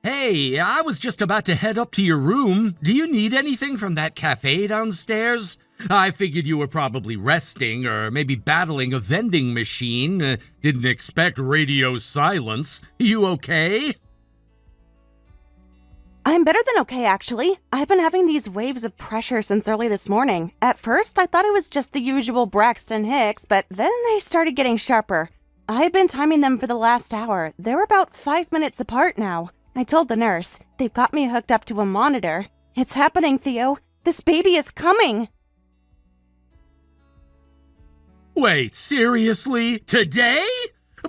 Hey, I was just about to head up to your room. Do you need anything from that cafe downstairs? I figured you were probably resting or maybe battling a vending machine. Didn't expect radio silence. You okay? I'm better than okay, actually. I've been having these waves of pressure since early this morning. At first, I thought it was just the usual Braxton Hicks, but then they started getting sharper. I've been timing them for the last hour. They're about 5 minutes apart now. I told the nurse. They've got me hooked up to a monitor. It's happening, Theo. This baby is coming. Wait, seriously? Today?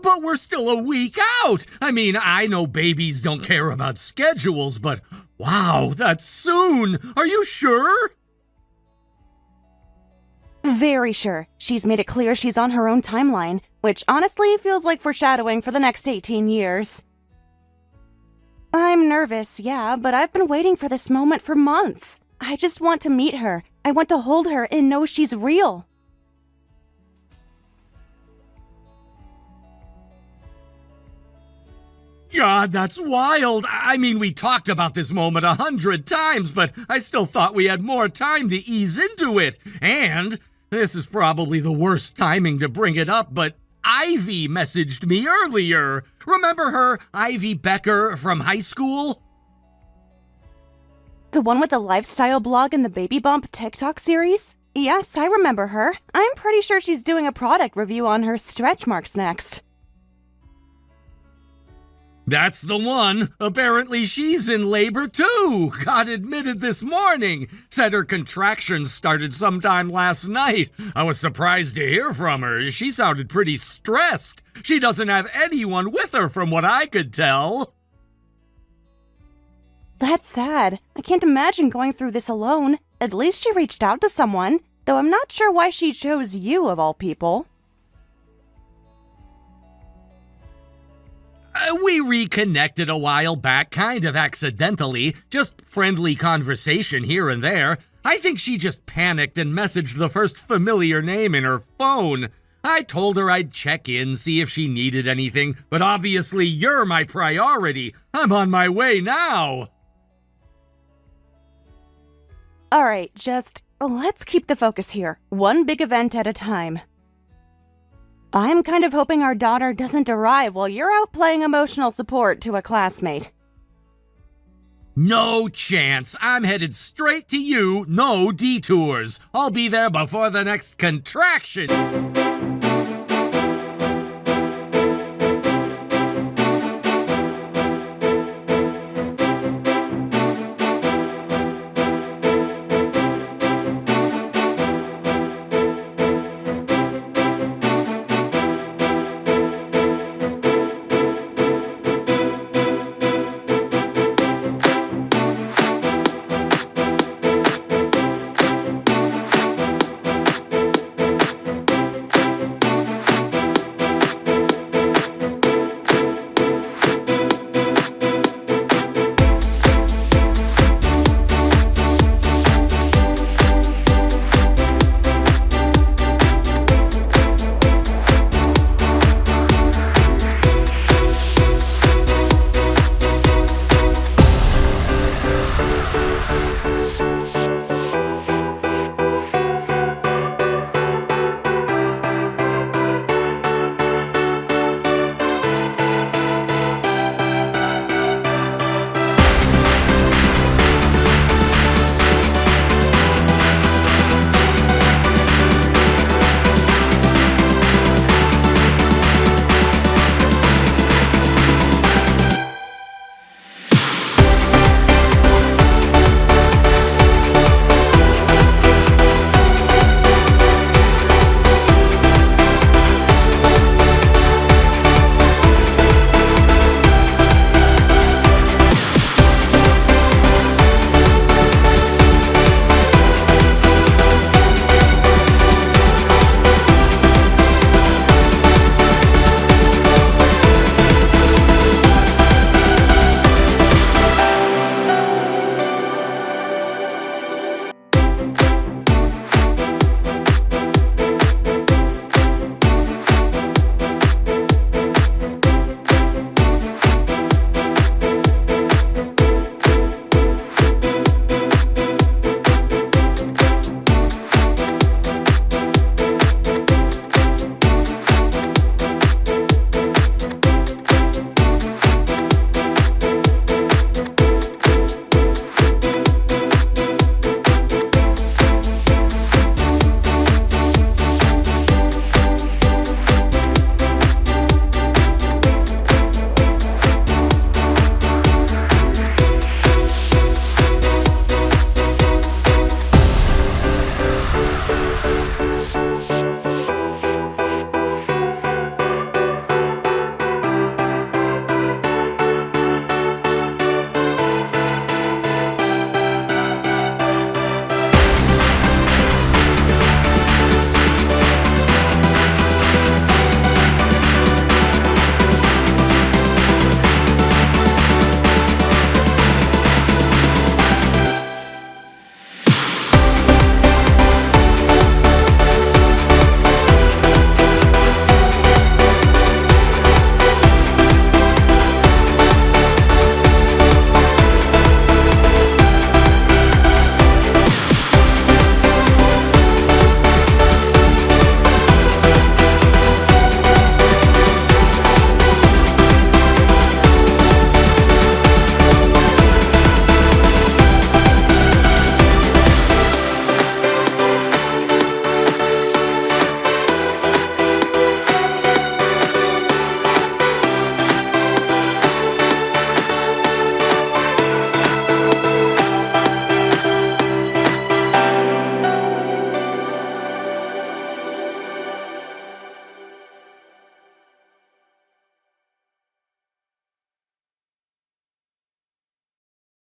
But we're still a week out. I mean, I know babies don't care about schedules, but wow, that's soon. Are you sure? Very sure. She's made it clear she's on her own timeline, which honestly feels like foreshadowing for the next 18 years. I'm nervous, yeah, but I've been waiting for this moment for months. I just want to meet her. I want to hold her and know she's real. God, that's wild. I mean, we talked about this moment 100 times, but I still thought we had more time to ease into it. And this is probably the worst timing to bring it up, but Ivy messaged me earlier. Remember her, Ivy Becker from high school? The one with the lifestyle blog and the Baby Bump TikTok series? Yes, I remember her. I'm pretty sure she's doing a product review on her stretch marks next. That's the one. Apparently she's in labor too. Got admitted this morning. Said her contractions started sometime last night. I was surprised to hear from her. She sounded pretty stressed. She doesn't have anyone with her from what I could tell. That's sad. I can't imagine going through this alone. At least she reached out to someone, though I'm not sure why she chose you of all people. We reconnected a while back, kind of accidentally. Just friendly conversation here and there. I think she just panicked and messaged the first familiar name in her phone. I told her I'd check in, see if she needed anything, but obviously you're my priority. I'm on my way now. Alright, just let's keep the focus here. One big event at a time. I'm kind of hoping our daughter doesn't arrive while you're out playing emotional support to a classmate. No chance. I'm headed straight to you, no detours. I'll be there before the next contraction.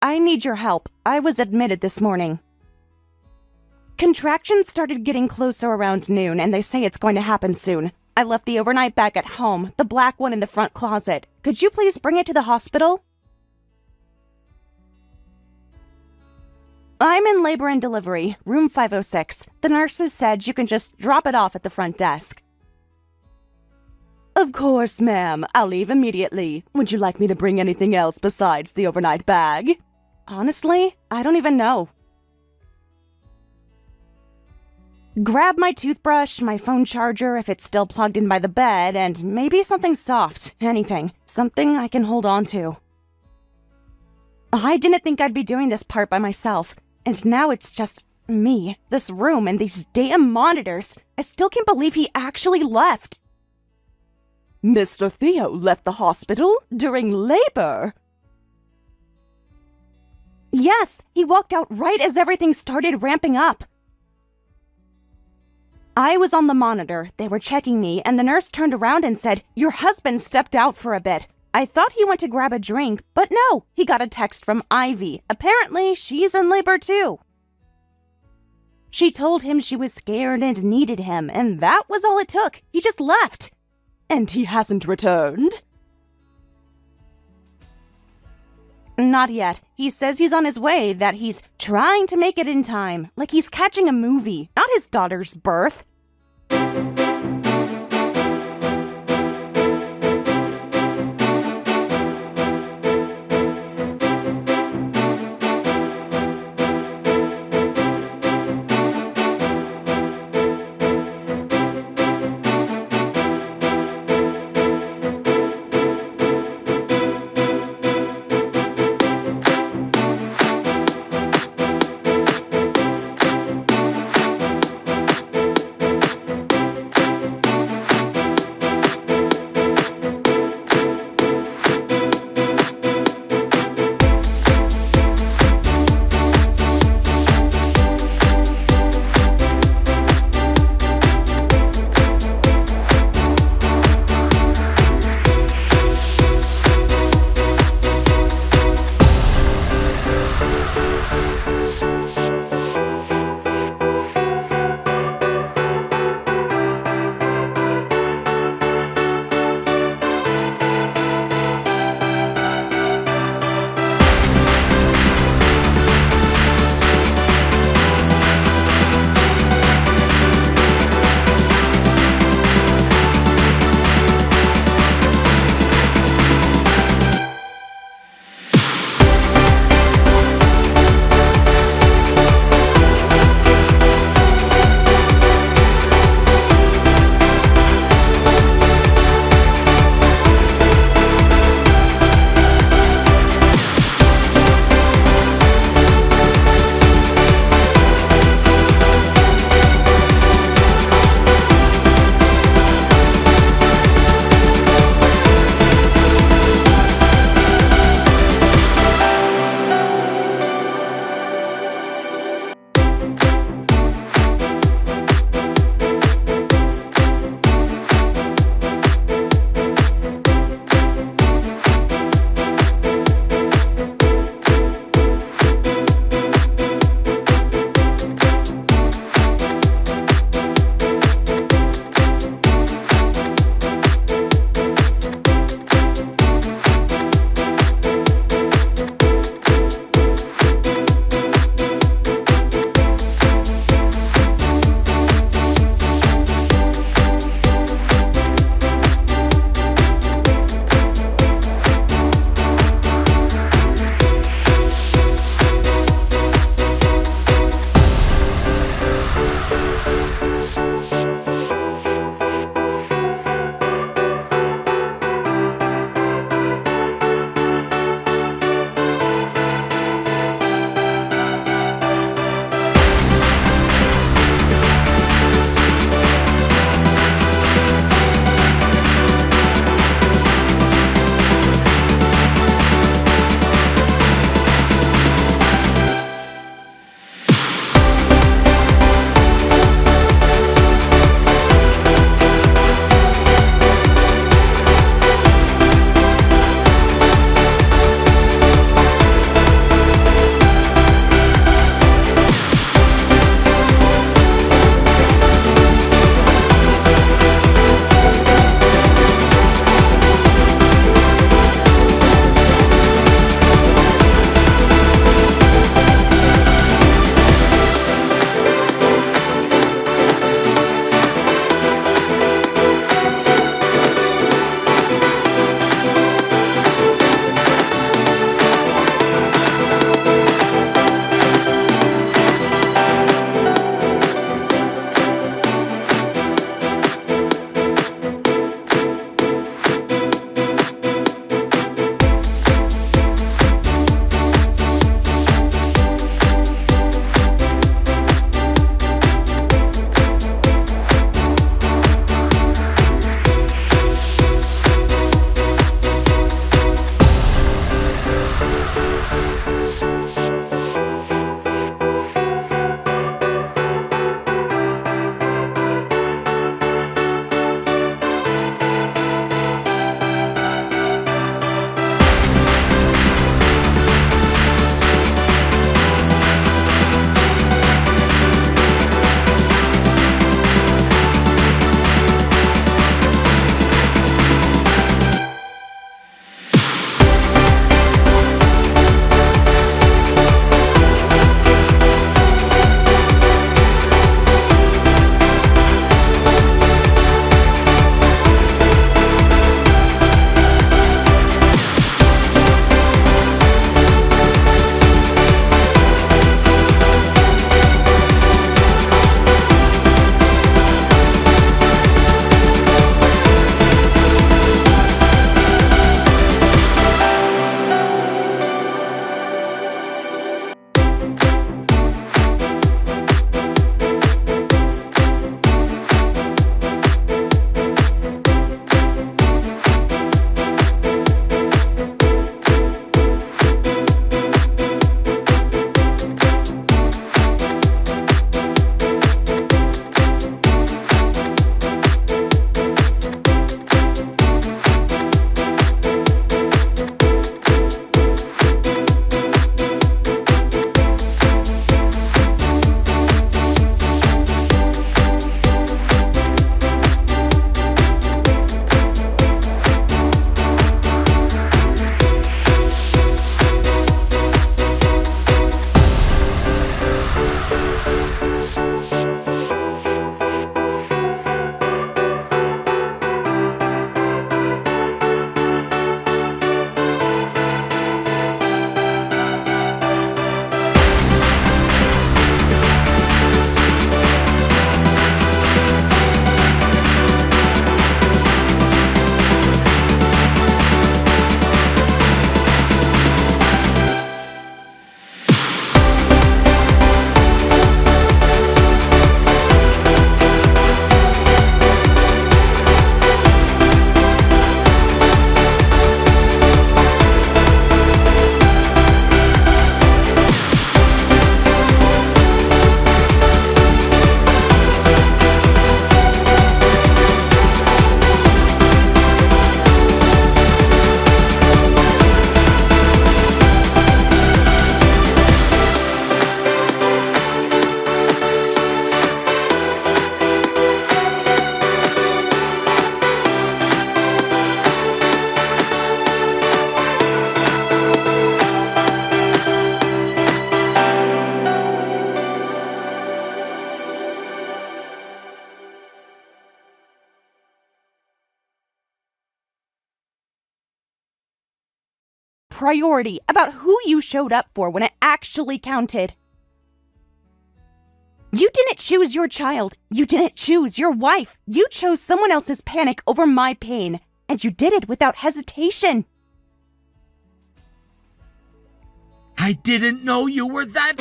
I need your help. I was admitted this morning. Contractions started getting closer around noon, and they say it's going to happen soon. I left the overnight bag at home, the black one in the front closet. Could you please bring it to the hospital? I'm in labor and delivery, room 506. The nurses said you can just drop it off at the front desk. Of course, ma'am. I'll leave immediately. Would you like me to bring anything else besides the overnight bag? Honestly, I don't even know. Grab my toothbrush, my phone charger if it's still plugged in by the bed, and maybe something soft. Anything. Something I can hold on to. I didn't think I'd be doing this part by myself, and now it's just me, this room, and these damn monitors. I still can't believe he actually left. Mr. Theo left the hospital during labor. Yes, he walked out right as everything started ramping up. I was on the monitor. They were checking me, and the nurse turned around and said, "Your husband stepped out for a bit." I thought he went to grab a drink, but no, he got a text from Ivy. Apparently, she's in labor too. She told him she was scared and needed him, and that was all it took. He just left. And he hasn't returned? Not yet. He says he's on his way, that he's trying to make it in time, like he's catching a movie, not his daughter's birth. priority about who you showed up for when it actually counted. You didn't choose your child. You didn't choose your wife. You chose someone else's panic over my pain, and you did it without hesitation. I didn't know you were that...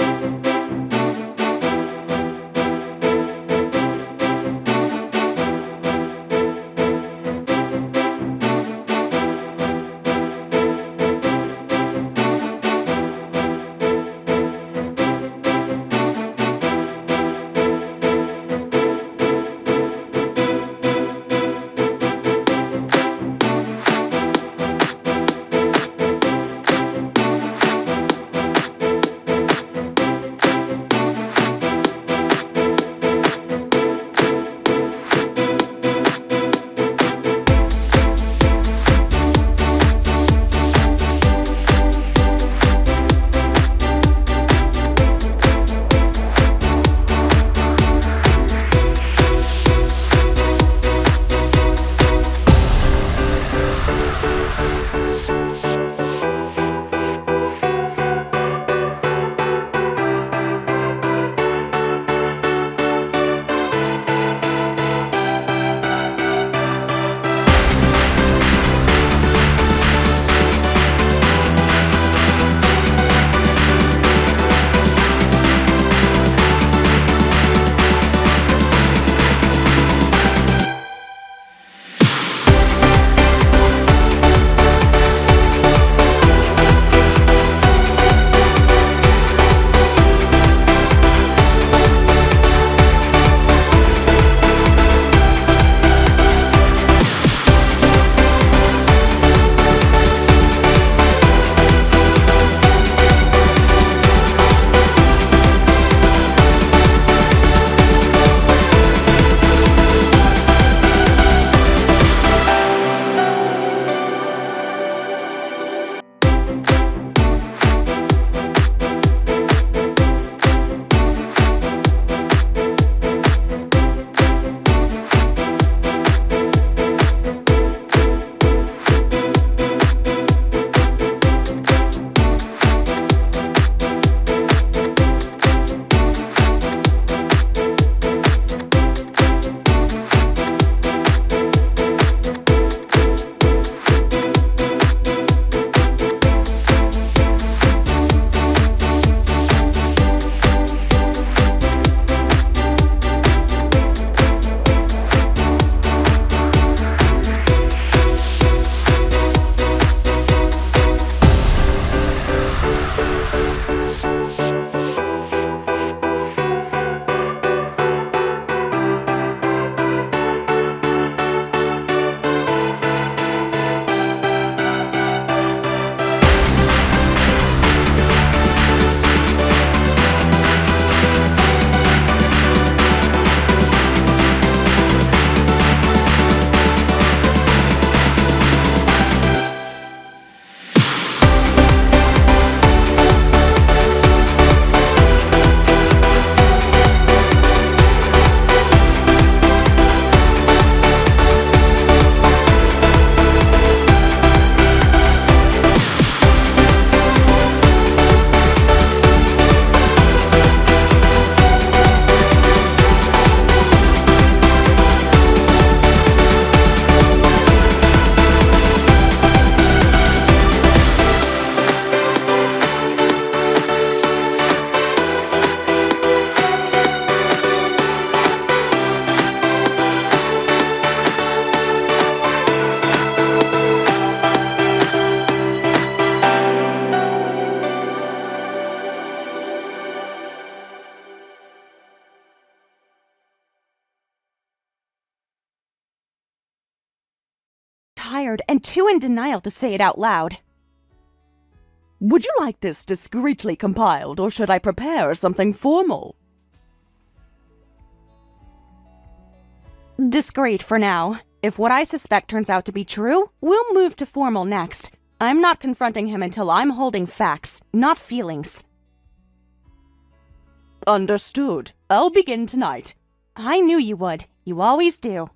Tired and too in denial to say it out loud. Would you like this discreetly compiled, or should I prepare something formal? Discreet for now. If what I suspect turns out to be true, we'll move to formal next. I'm not confronting him until I'm holding facts, not feelings. Understood. I'll begin tonight. I knew you would. You always do.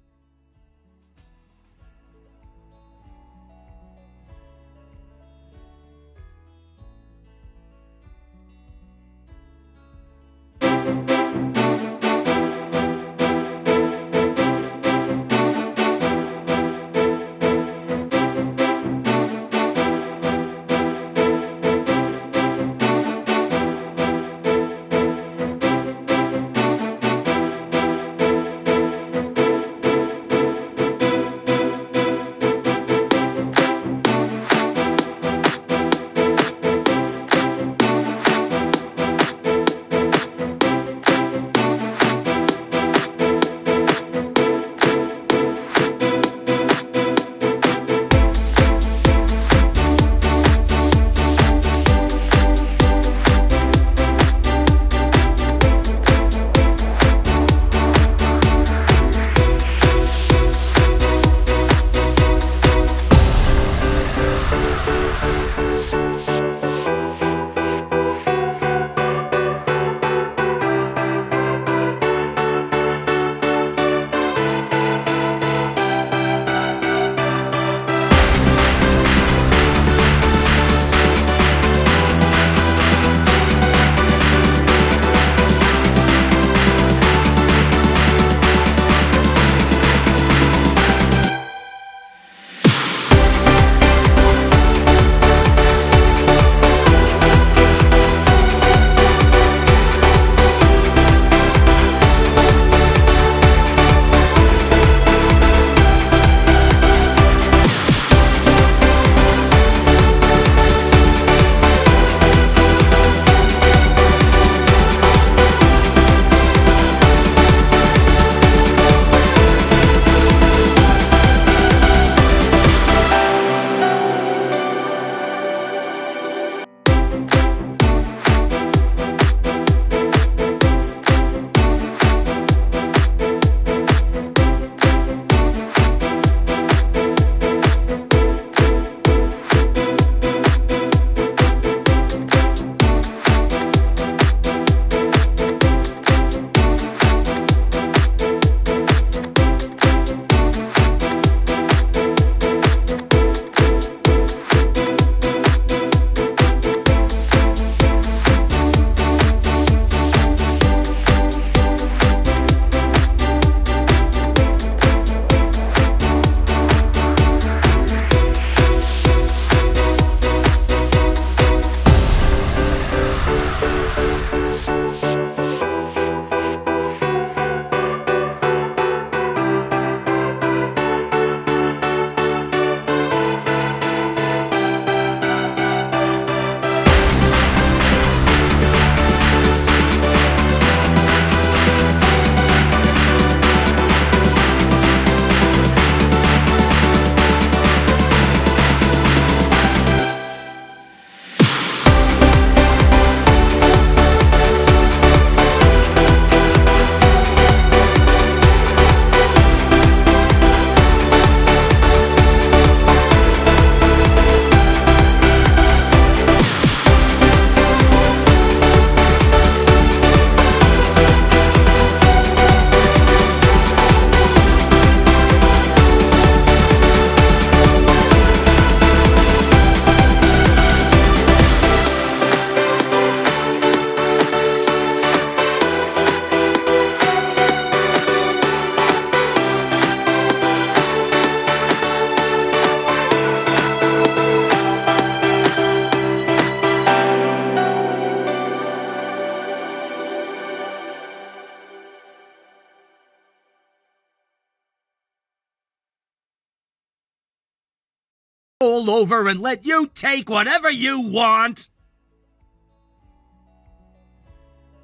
all over and let you take whatever you want.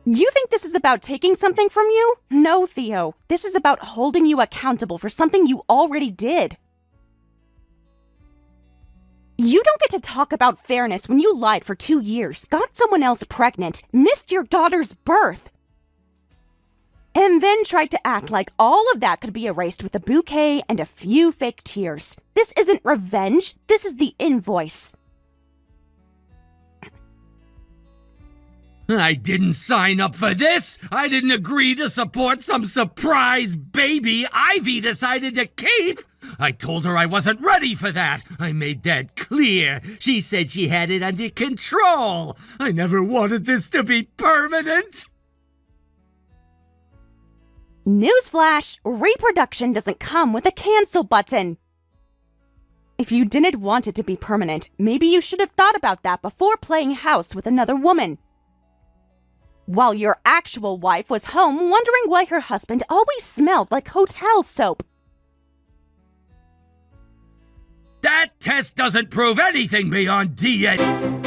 You think this is about taking something from you? No, Theo. This is about holding you accountable for something you already did. You don't get to talk about fairness when you lied for 2 years, got someone else pregnant, missed your daughter's birth, and then tried to act like all of that could be erased with a bouquet and a few fake tears. This isn't revenge. This is the invoice. I didn't sign up for this. I didn't agree to support some surprise baby Ivy decided to keep. I told her I wasn't ready for that. I made that clear. She said she had it under control. I never wanted this to be permanent. Newsflash, reproduction doesn't come with a cancel button. If you didn't want it to be permanent, maybe you should have thought about that before playing house with another woman. While your actual wife was home wondering why her husband always smelled like hotel soap. That test doesn't prove anything beyond DNA.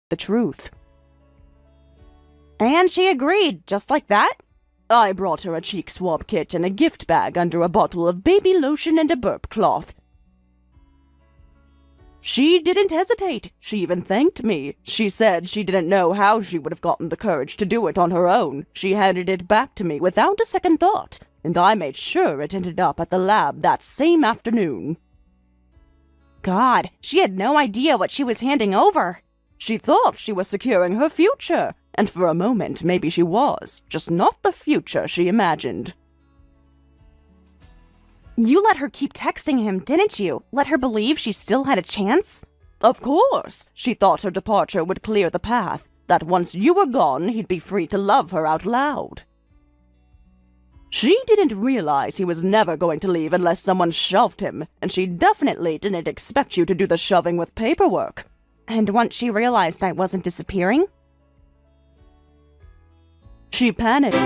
the truth. And she agreed, just like that. I brought her a cheek swab kit and a gift bag under a bottle of baby lotion and a burp cloth. She didn't hesitate. She even thanked me. She said she didn't know how she would have gotten the courage to do it on her own. She handed it back to me without a second thought, and I made sure it ended up at the lab that same afternoon. God, she had no idea what she was handing over. She thought she was securing her future, and for a moment maybe she was, just not the future she imagined. You let her keep texting him, didn't you? Let her believe she still had a chance? Of course. She thought her departure would clear the path, that once you were gone, he'd be free to love her out loud. She didn't realize he was never going to leave unless someone shoved him, and she definitely didn't expect you to do the shoving with paperwork. And once she realized I wasn't disappearing, she panicked.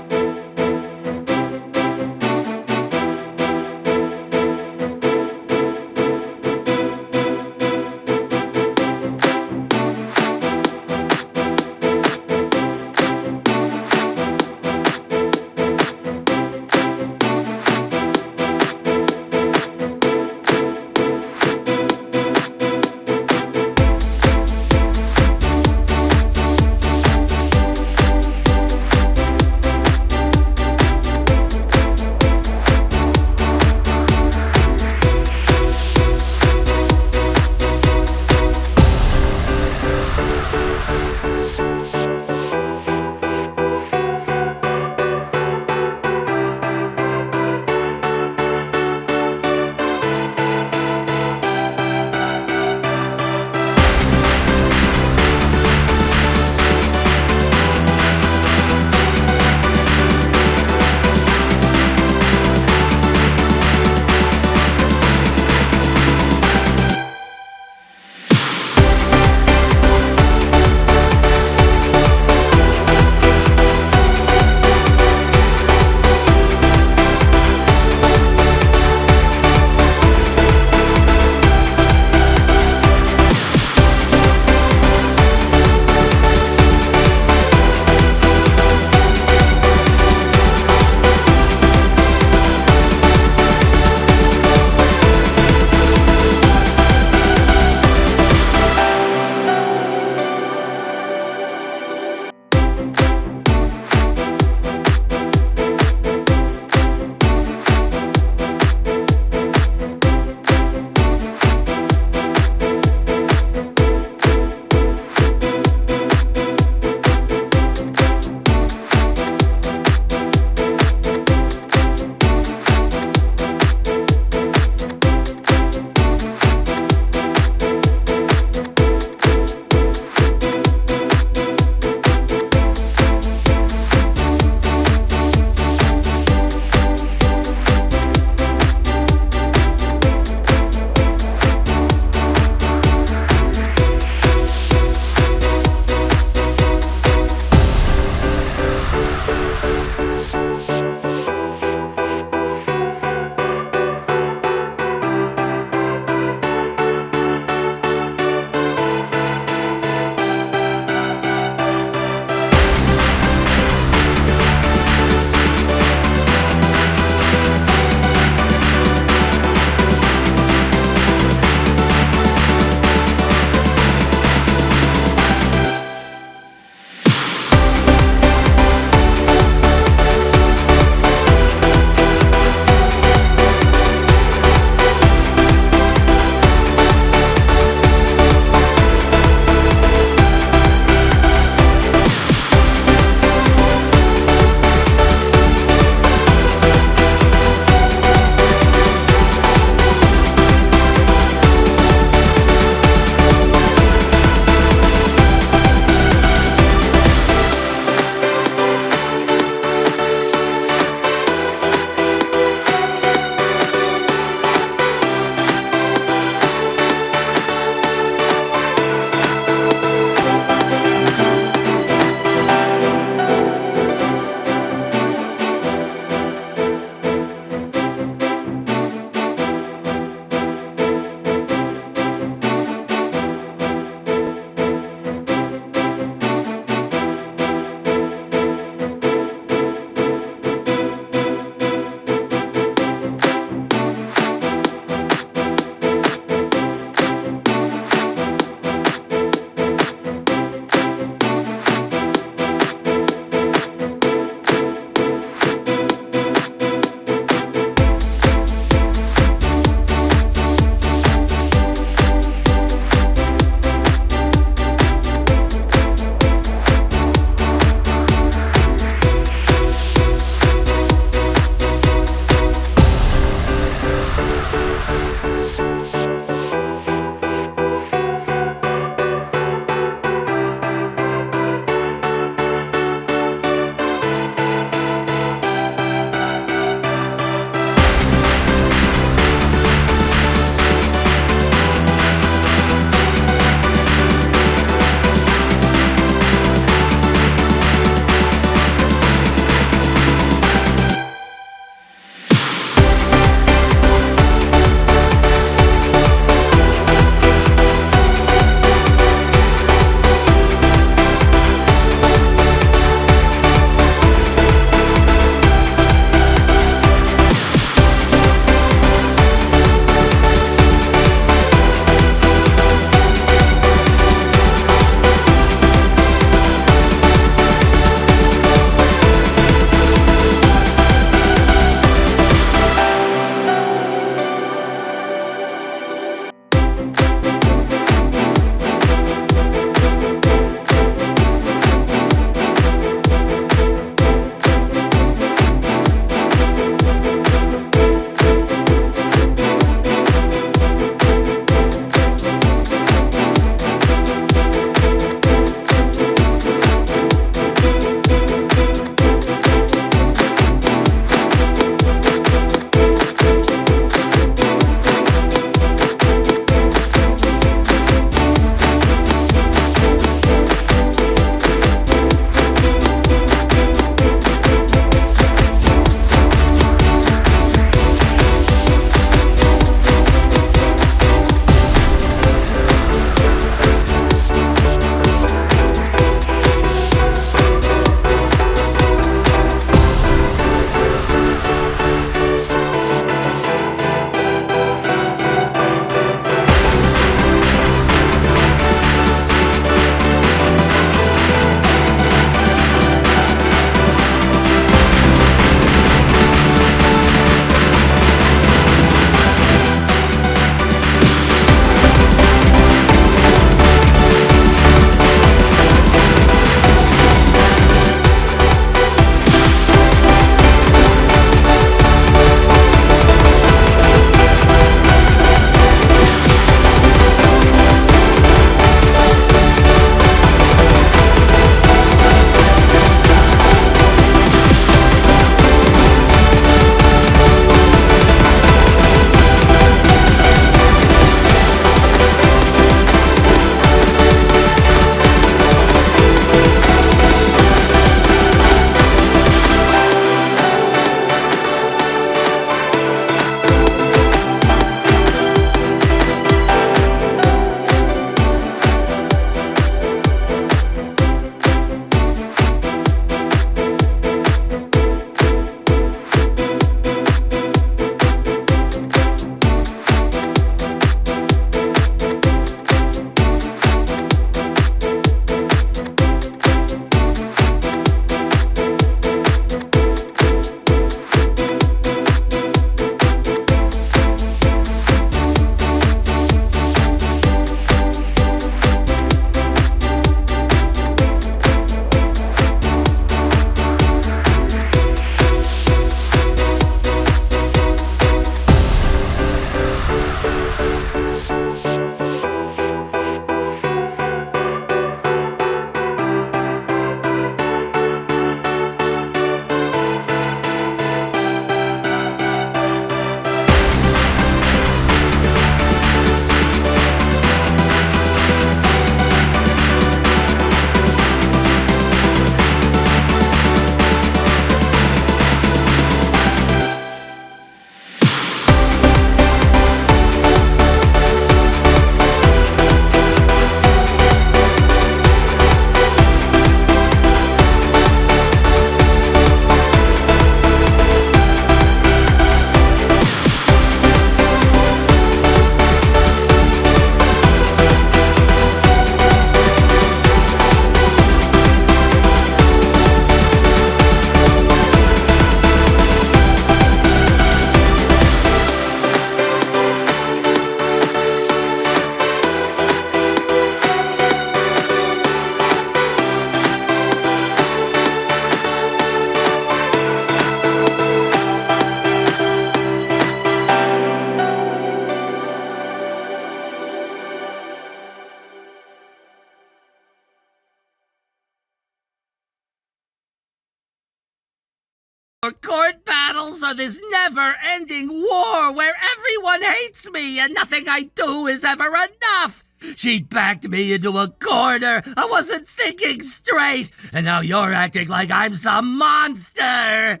Or court battles or this never-ending war where everyone hates me and nothing I do is ever enough. She backed me into a corner. I wasn't thinking straight, and now you're acting like I'm some monster.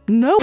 Nope.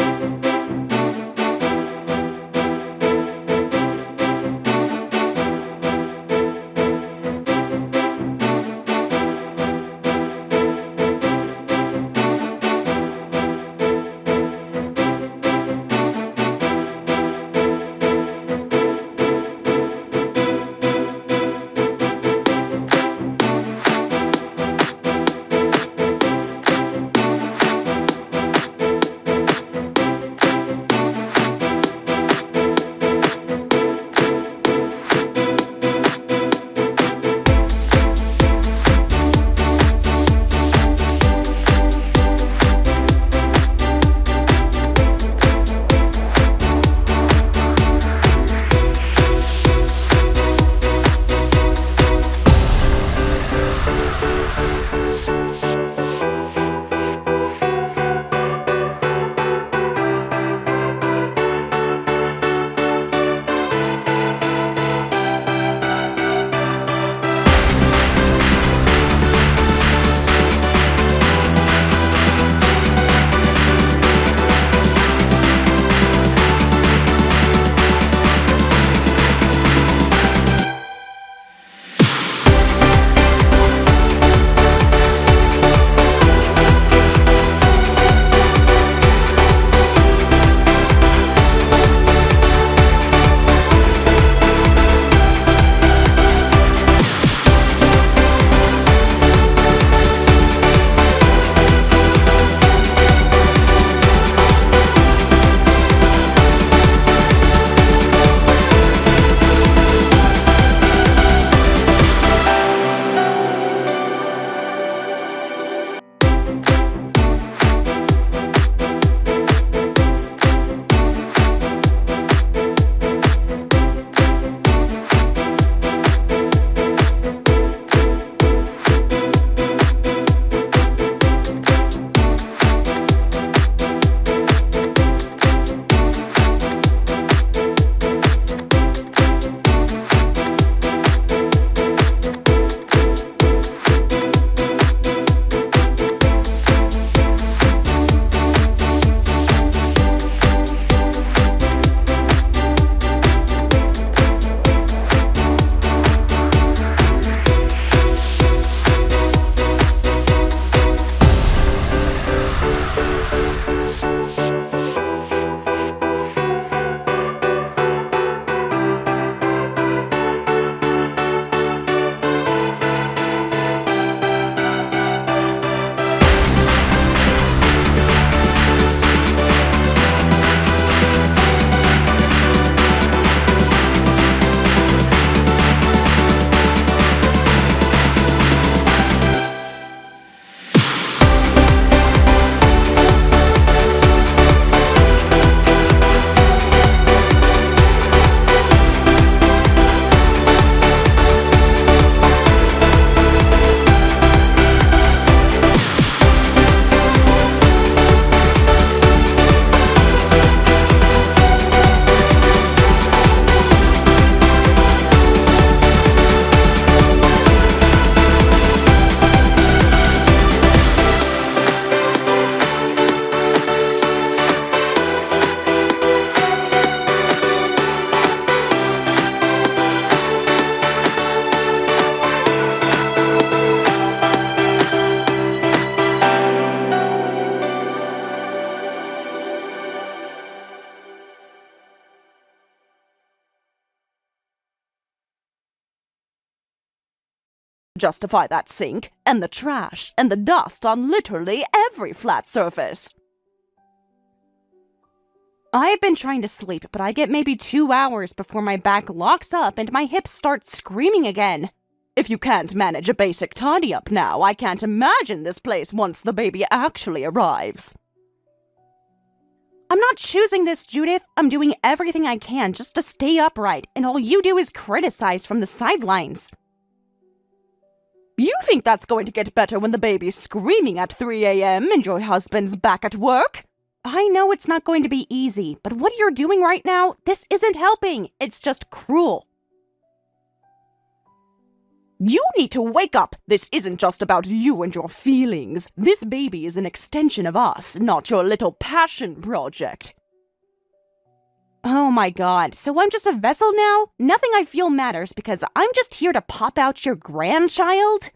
Justify that sink, and the trash, and the dust on literally every flat surface. I've been trying to sleep, but I get maybe 2 hours before my back locks up and my hips start screaming again. If you can't manage a basic tidy-up now, I can't imagine this place once the baby actually arrives. I'm not choosing this, Judith. I'm doing everything I can just to stay upright, and all you do is criticize from the sidelines. You think that's going to get better when the baby's screaming at 3 a.m. and your husband's back at work? I know it's not going to be easy, but what you're doing right now, this isn't helping. It's just cruel. You need to wake up. This isn't just about you and your feelings. This baby is an extension of us, not your little passion project. Oh my god, so I'm just a vessel now? Nothing I feel matters because I'm just here to pop out your grandchild?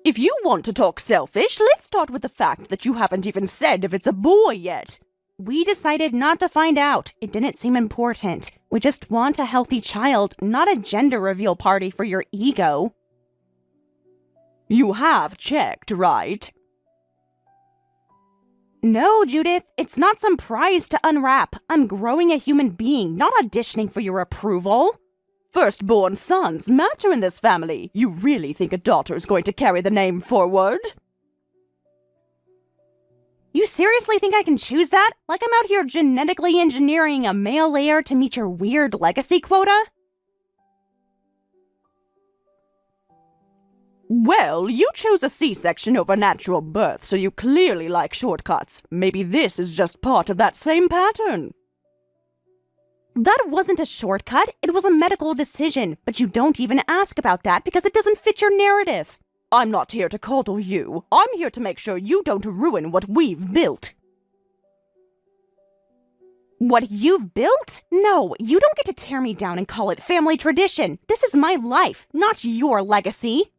If you want to talk selfish, let's start with the fact that you haven't even said if it's a boy yet. We decided not to find out. It didn't seem important. We just want a healthy child, not a gender reveal party for your ego. You have checked, right? No, Judith, it's not some prize to unwrap. I'm growing a human being, not auditioning for your approval. Firstborn sons matter in this family. You really think a daughter's going to carry the name forward? You seriously think I can choose that? Like I'm out here genetically engineering a male heir to meet your weird legacy quota? Well, you chose a C-section over natural birth, so you clearly like shortcuts. Maybe this is just part of that same pattern. That wasn't a shortcut, it was a medical decision, but you don't even ask about that because it doesn't fit your narrative. I'm not here to coddle you. I'm here to make sure you don't ruin what we've built. What you've built? No, you don't get to tear me down and call it family tradition. This is my life, not your legacy.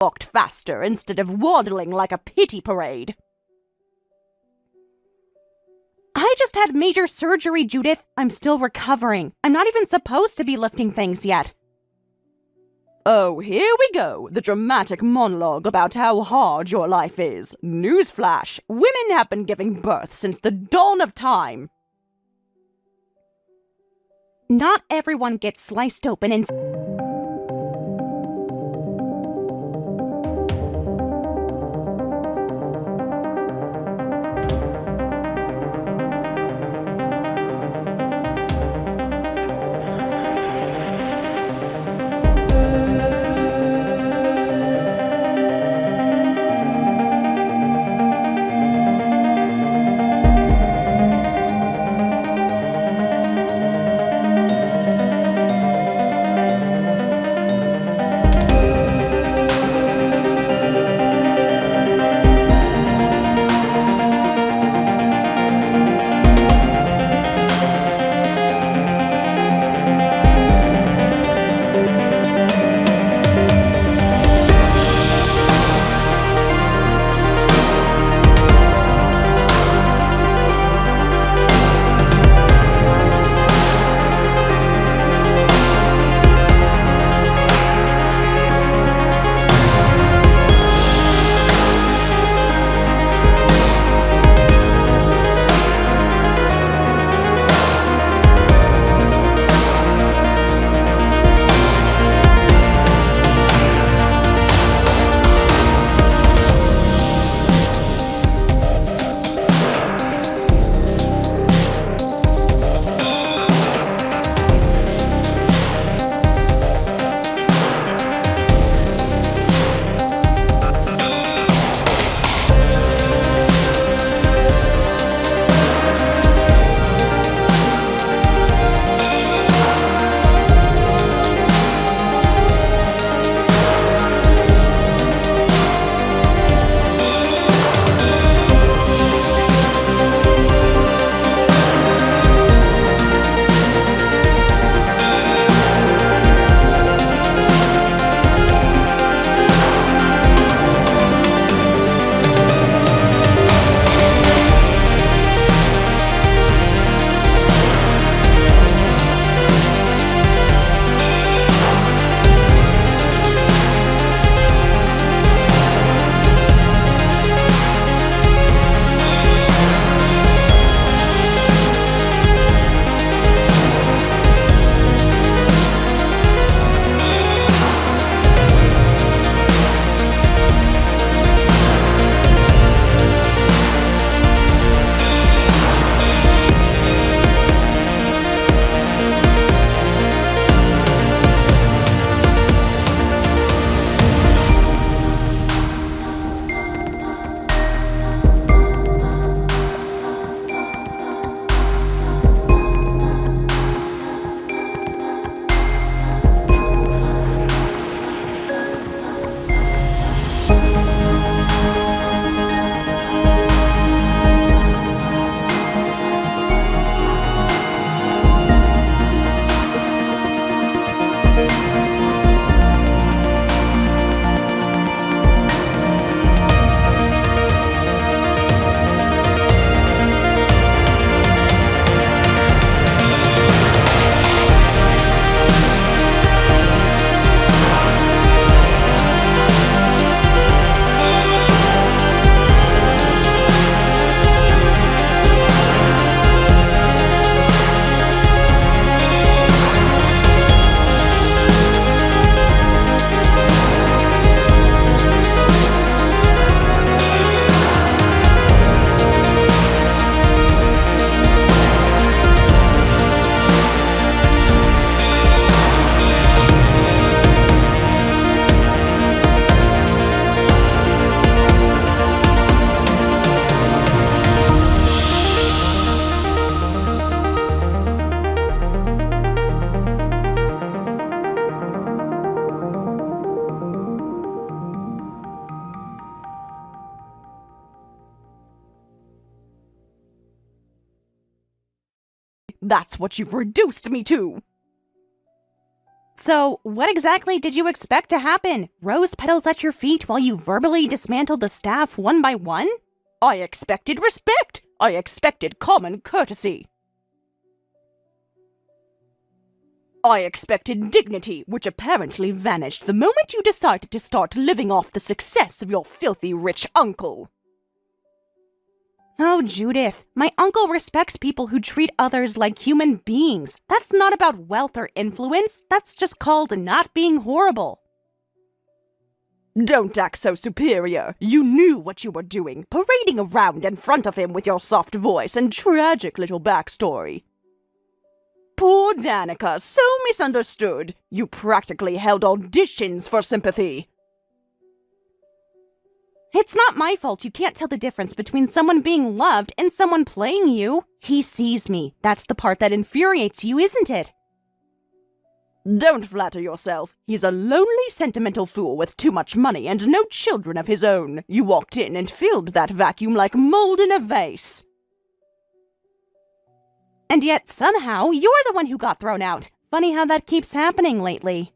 walked faster instead of waddling like a pity parade. I just had major surgery, Judith. I'm still recovering. I'm not even supposed to be lifting things yet. Oh, here we go. The dramatic monologue about how hard your life is. Newsflash. Women have been giving birth since the dawn of time. Not everyone gets sliced open and... That's what you've reduced me to. So, what exactly did you expect to happen? Rose petals at your feet while you verbally dismantled the staff one by one? I expected respect. I expected common courtesy. I expected dignity, which apparently vanished the moment you decided to start living off the success of your filthy rich uncle. Oh, Judith, my uncle respects people who treat others like human beings. That's not about wealth or influence. That's just called not being horrible. Don't act so superior. You knew what you were doing, parading around in front of him with your soft voice and tragic little backstory. Poor Danica, so misunderstood. You practically held auditions for sympathy. It's not my fault you can't tell the difference between someone being loved and someone playing you. He sees me. That's the part that infuriates you, isn't it? Don't flatter yourself. He's a lonely, sentimental fool with too much money and no children of his own. You walked in and filled that vacuum like mold in a vase. And yet, somehow, you're the one who got thrown out. Funny how that keeps happening lately.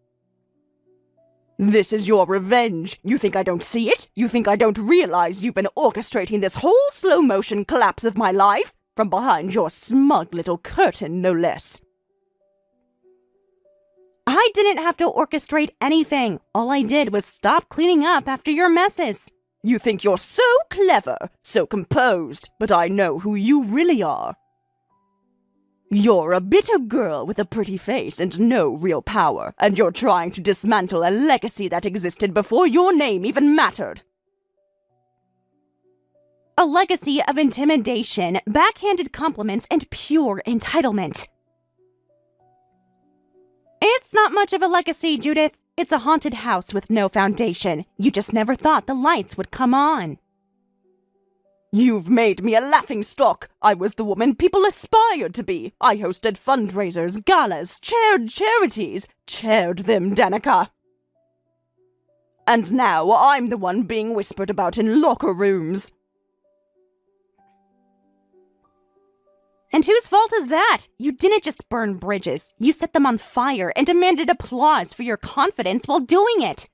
This is your revenge. You think I don't see it? You think I don't realize you've been orchestrating this whole slow-motion collapse of my life? From behind your smug little curtain, no less. I didn't have to orchestrate anything. All I did was stop cleaning up after your messes. You think you're so clever, so composed, but I know who you really are. You're a bitter girl with a pretty face and no real power, and you're trying to dismantle a legacy that existed before your name even mattered. A legacy of intimidation, backhanded compliments, and pure entitlement. It's not much of a legacy, Judith. It's a haunted house with no foundation. You just never thought the lights would come on. You've made me a laughingstock. I was the woman people aspired to be. I hosted fundraisers, galas, chaired charities. Chaired them, Danica. And now I'm the one being whispered about in locker rooms. And whose fault is that? You didn't just burn bridges. You set them on fire and demanded applause for your confidence while doing it.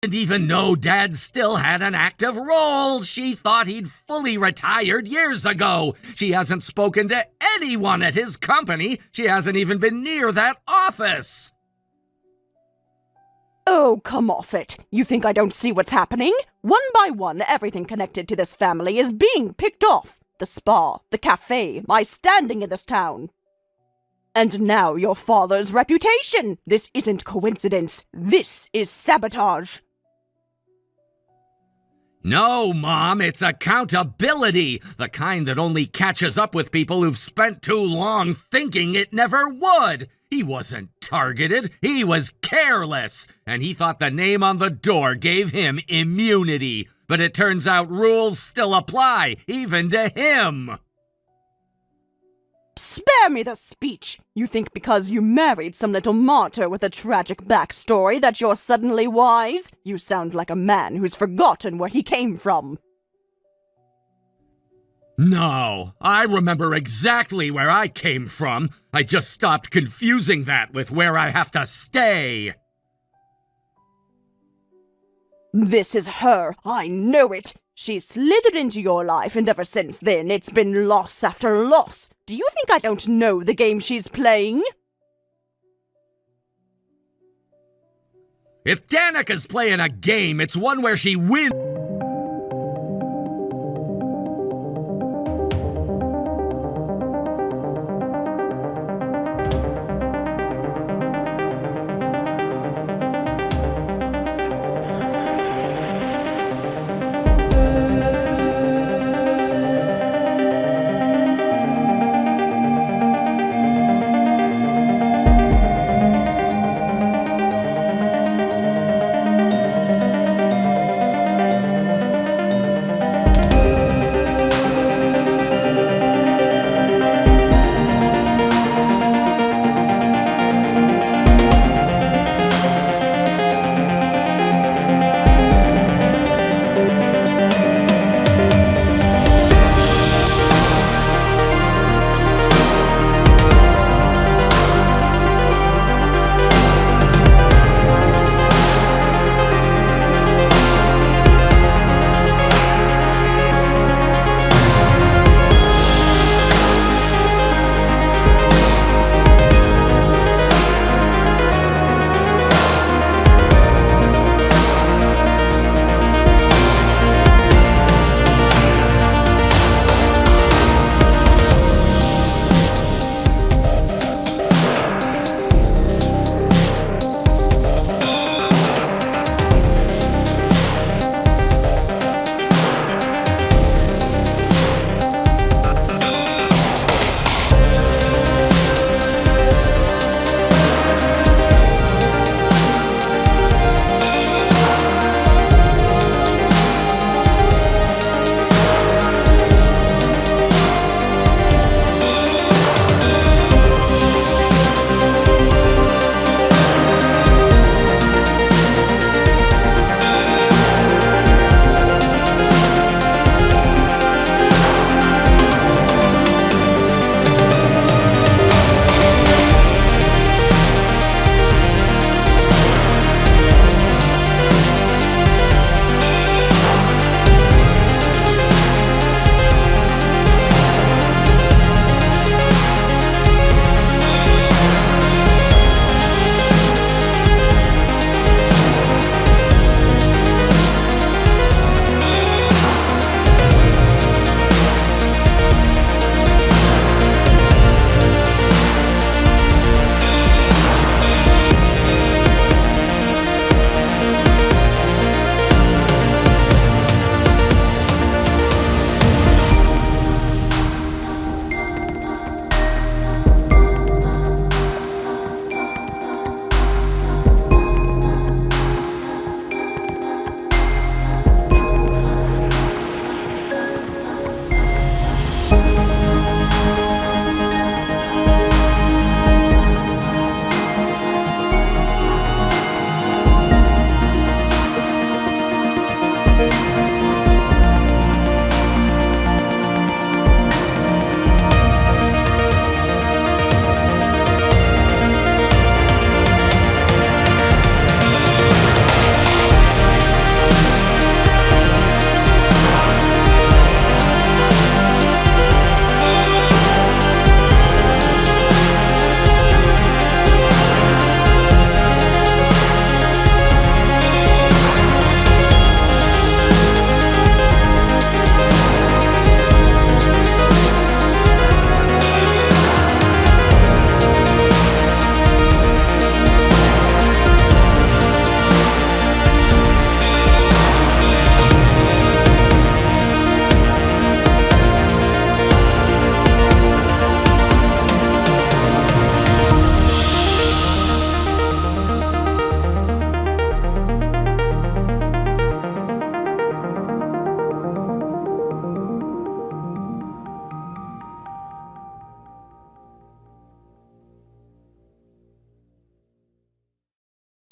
And even though Dad still had an active role, she thought he'd fully retired years ago. She hasn't spoken to anyone at his company. She hasn't even been near that office. Oh, come off it. You think I don't see what's happening? One by one, everything connected to this family is being picked off. The spa, the cafe, my standing in this town. And now your father's reputation. This isn't coincidence. This is sabotage. No, Mom, it's accountability. The kind that only catches up with people who've spent too long thinking it never would. He wasn't targeted, he was careless, and he thought the name on the door gave him immunity. But it turns out rules still apply, even to him. Spare me the speech. You think because you married some little martyr with a tragic backstory that you're suddenly wise? You sound like a man who's forgotten where he came from. No, I remember exactly where I came from. I just stopped confusing that with where I have to stay. This is her. I know it. She slithered into your life, and ever since then, it's been loss after loss. Do you think I don't know the game she's playing? If Danica's playing a game, it's one where she wins.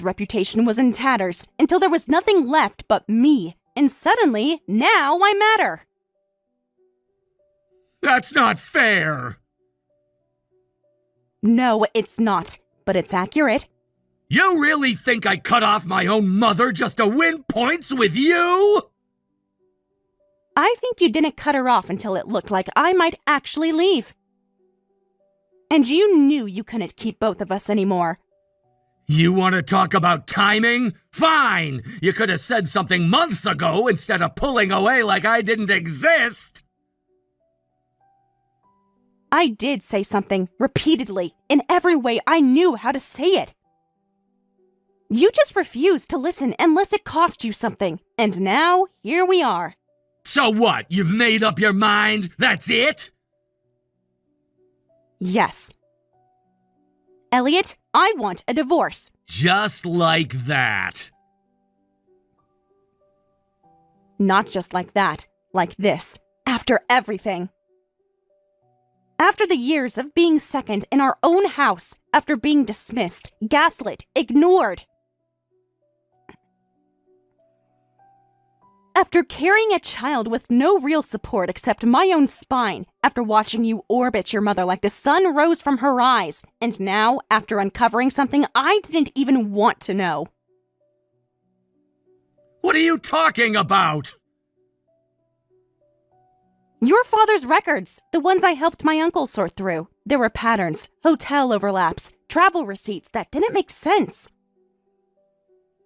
reputation was in tatters until there was nothing left but me. And suddenly, now I matter. That's not fair! No, it's not, but it's accurate. You really think I cut off my own mother just to win points with you? I think you didn't cut her off until it looked like I might actually leave. And you knew you couldn't keep both of us anymore. You want to talk about timing? Fine! You could have said something months ago instead of pulling away like I didn't exist! I did say something, repeatedly, in every way I knew how to say it. You just refused to listen unless it cost you something, and now, here we are. So what? You've made up your mind? That's it? Yes. Elliot, I want a divorce. Just like that. Not just like that, like this, after everything. After the years of being second in our own house, after being dismissed, gaslit, ignored. After carrying a child with no real support except my own spine, after watching you orbit your mother like the sun rose from her eyes, and now, after uncovering something I didn't even want to know. What are you talking about? Your father's records, the ones I helped my uncle sort through. There were patterns, hotel overlaps, travel receipts that didn't make sense.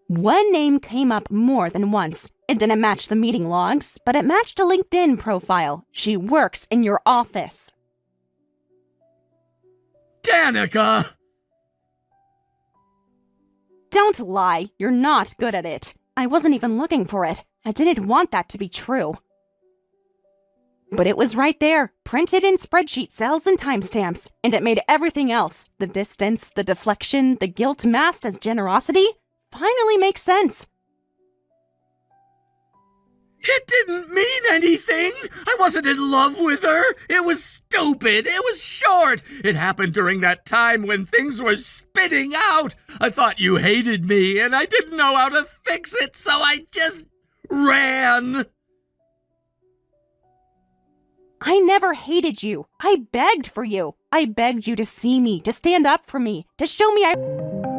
One name came up more than once. It didn't match the meeting logs, but it matched a LinkedIn profile. She works in your office. Danica! Don't lie. You're not good at it. I wasn't even looking for it. I didn't want that to be true. But it was right there, printed in spreadsheet cells and timestamps, and it made everything else, the distance, the deflection, the guilt masked as generosity, finally make sense. It didn't mean anything! I wasn't in love with her! It was stupid! It was short! It happened during that time when things were spinning out! I thought you hated me, and I didn't know how to fix it, so I just ran! I never hated you. I begged for you. I begged you to see me, to stand up for me, to show me I...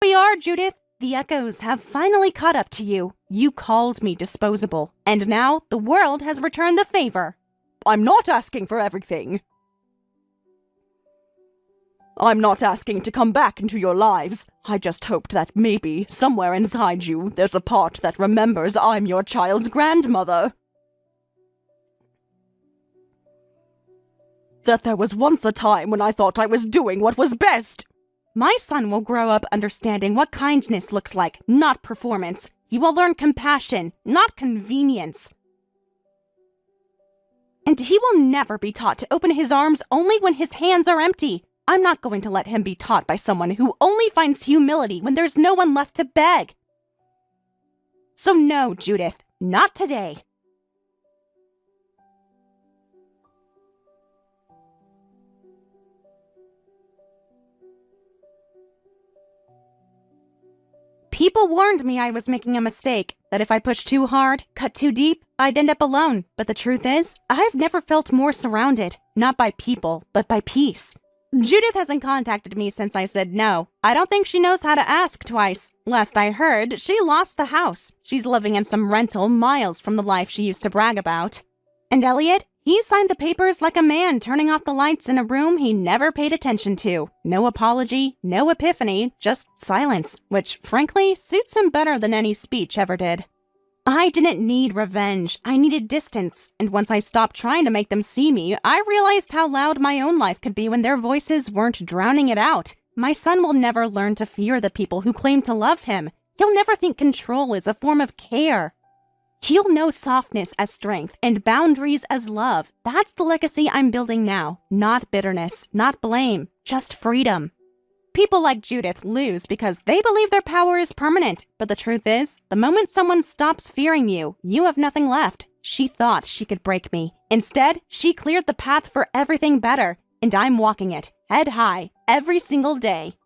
we are, Judith. The echoes have finally caught up to you. You called me disposable, and now the world has returned the favor. I'm not asking for everything. I'm not asking to come back into your lives. I just hoped that maybe, somewhere inside you, there's a part that remembers I'm your child's grandmother. That there was once a time when I thought I was doing what was best. My son will grow up understanding what kindness looks like, not performance. He will learn compassion, not convenience. And he will never be taught to open his arms only when his hands are empty. I'm not going to let him be taught by someone who only finds humility when there's no one left to beg. So no, Judith, not today. People warned me I was making a mistake, that if I pushed too hard, cut too deep, I'd end up alone. But the truth is, I've never felt more surrounded, not by people, but by peace. Judith hasn't contacted me since I said no. I don't think she knows how to ask twice. Last I heard, she lost the house. She's living in some rental miles from the life she used to brag about. And Elliot? He signed the papers like a man turning off the lights in a room he never paid attention to. No apology, no epiphany, just silence, which frankly suits him better than any speech ever did. I didn't need revenge, I needed distance, and once I stopped trying to make them see me, I realized how loud my own life could be when their voices weren't drowning it out. My son will never learn to fear the people who claim to love him. He'll never think control is a form of care. He'll know softness as strength and boundaries as love. That's the legacy I'm building now. Not bitterness, not blame, just freedom. People like Judith lose because they believe their power is permanent. But the truth is, the moment someone stops fearing you, you have nothing left. She thought she could break me. Instead, she cleared the path for everything better. And I'm walking it, head high, every single day.